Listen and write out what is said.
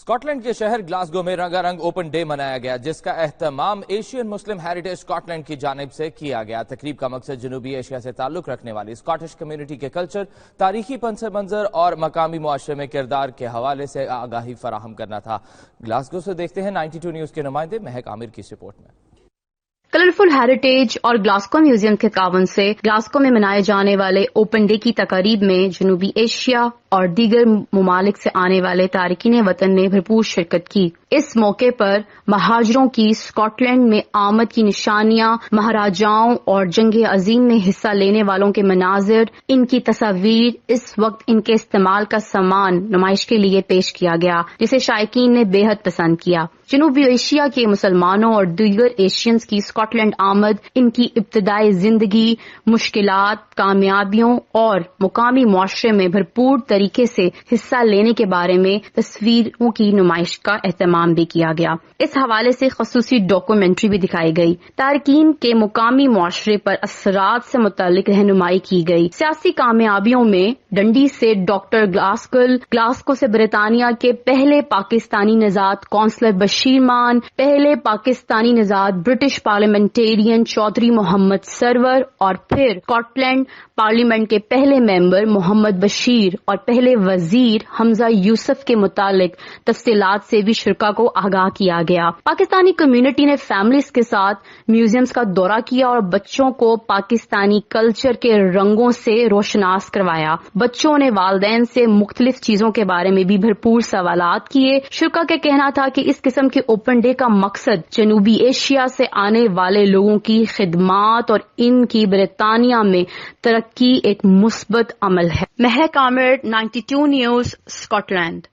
Scott land کے شہر Glasgow میں رنگا رنگ اوپن ڈے منایا گیا، جس کا اہتمام ایشین مسلم ہیریٹیج اسکاٹ لینڈ کی جانب سے کیا گیا۔ تقریب کا مقصد جنوبی ایشیا سے تعلق رکھنے والی اسکاٹش کمیونٹی کے کلچر، تاریخی پس منظر اور مقامی معاشرے میں کردار کے حوالے سے آگاہی فراہم کرنا تھا۔ گلاسگو سے دیکھتے ہیں 92 نیوز کے نمائندے مہک عامر کی رپورٹ میں۔ کلرفل ہیریٹیج اور گلاسگو میوزیم کے تعاون سے گلاسگو میں منائے جانے والے اوپن ڈے کی تقریب میں جنوبی ایشیا اور دیگر ممالک سے آنے والے تارکین وطن نے بھرپور شرکت کی۔ اس موقع پر مہاجروں کی اسکاٹ لینڈ میں آمد کی نشانیاں، مہاراجاؤں اور جنگ عظیم میں حصہ لینے والوں کے مناظر، ان کی تصاویر، اس وقت ان کے استعمال کا سامان نمائش کے لیے پیش کیا گیا، جسے شائقین نے بے حد پسند کیا۔ جنوبی ایشیا کے مسلمانوں اور دیگر ایشینز کی اسکاٹ لینڈ آمد، ان کی ابتدائی زندگی، مشکلات، کامیابیوں اور مقامی معاشرے میں بھرپور طریقے سے حصہ لینے کے بارے میں تصویروں کی نمائش کا اہتمام بھی کیا گیا۔ اس حوالے سے خصوصی ڈاکومنٹری بھی دکھائی گئی۔ تارکین کے مقامی معاشرے پر اثرات سے متعلق رہنمائی کی گئی۔ سیاسی کامیابیوں میں ڈنڈی سے ڈاکٹر گلاسگو سے برطانیہ کے پہلے پاکستانی نژاد کونسلر بشیر مان، پہلے پاکستانی نژاد برٹش پارلیمنٹیرین چودھری محمد سرور، اور پھر اسکاٹ لینڈ پارلیمنٹ کے پہلے ممبر محمد بشیر اور پہلے وزیر حمزہ یوسف کے متعلق تفصیلات سے بھی شرکاء کو آگاہ کیا گیا۔ پاکستانی کمیونٹی نے فیملیز کے ساتھ میوزیمز کا دورہ کیا اور بچوں کو پاکستانی کلچر کے رنگوں سے روشناس کروایا۔ بچوں نے والدین سے مختلف چیزوں کے بارے میں بھی بھرپور سوالات کیے۔ شرکاء کا کہنا تھا کہ اس قسم کے اوپن ڈے کا مقصد جنوبی ایشیا سے آنے والے لوگوں کی خدمات اور ان کی برطانیہ میں ترقی ایک مثبت عمل ہے۔ مہک عامر، 92 نیوز، اسکاٹ لینڈ۔